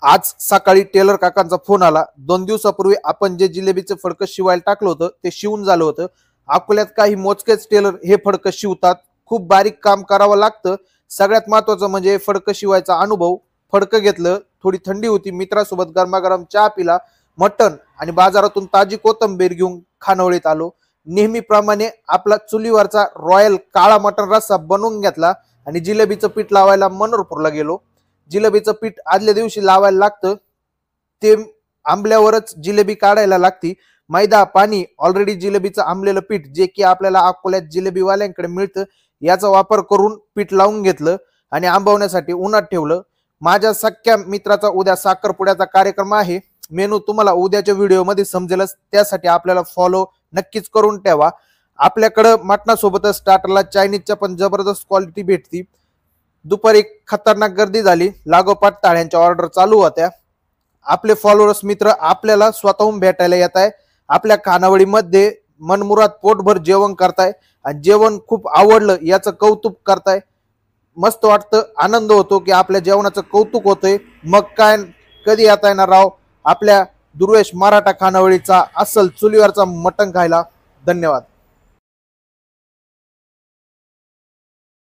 आज सकाळी टेलर काकांचा फोन आला। 2 दिवसापूर्वी आपण जे जिलेबीचं फडकं शिवायला टाकलं होतं ते शिवून झालं होतं। अकोल्यात काही मोजकेच टेलर हे फडकं शिवतात, खूप बारीक काम करावं लागतं। सगळ्यात महत्त्वाचं म्हणजे फडकं शिवायचा अनुभव। फडकं घेतलं, थोडी थंडी होती, मित्रासोबत गरमागरम चहा पिला, मटण आणि बाजारातून ताजी कोथिंबीर घेऊन खानावळीत आलो। नेहमीप्रमाणे आपला चुलीवरचा रॉयल काळा मटण रस्सा बनवून घेतला आणि जिलेबीचं पीठ लावायला मनोरपूरला गेलो। जिलेबीचं पीठ आदल्या दिवशी लावायला लागतं, ते आंबल्यावरच जिलेबी काढायला लागती। मैदा पाणी ऑलरेडी जिलेबीचं आंबलेलं पीठ जे की आपल्याला अकोल्यात जिलेबीवाल्यांकडे मिळतं याचा वापर करून पीठ लावून घेतलं आणि आंबवण्यासाठी उन्हात ठेवलं। माझ्या सख्या मित्राचा उद्या साखरपुड्याचा कार्यक्रम आहे। मेनू तुम्हाला उद्याच्या व्हिडिओमध्ये समजेलच, त्यासाठी आपल्याला फॉलो नक्कीच करून ठेवा। आपल्याकडे मटणासोबतच स्टार्टरला चायनीजच्या पण जबरदस्त क्वालिटी भेटती। दुपारी खतरनाक गर्दी झाली, लागोपाठ टाळ्यांच्या ऑर्डर चालू होत्या। आपले फॉलोअर्स मित्र आपल्याला स्वतःहून भेटायला येत आहे, आपल्या खानावळीमध्ये मनमुराद पोटभर जेवण करताय आणि जेवण खूप आवडलं याचं कौतुक करताय। मस्त वाटतं, आनंद होतो की आपल्या जेवणाचं कौतुक होतंय। मग काय, कधी येता येणार राव आपल्या दुर्वेश मराठा खानावळीचा अस्सल चुलीवरचा मटण खायला। धन्यवाद।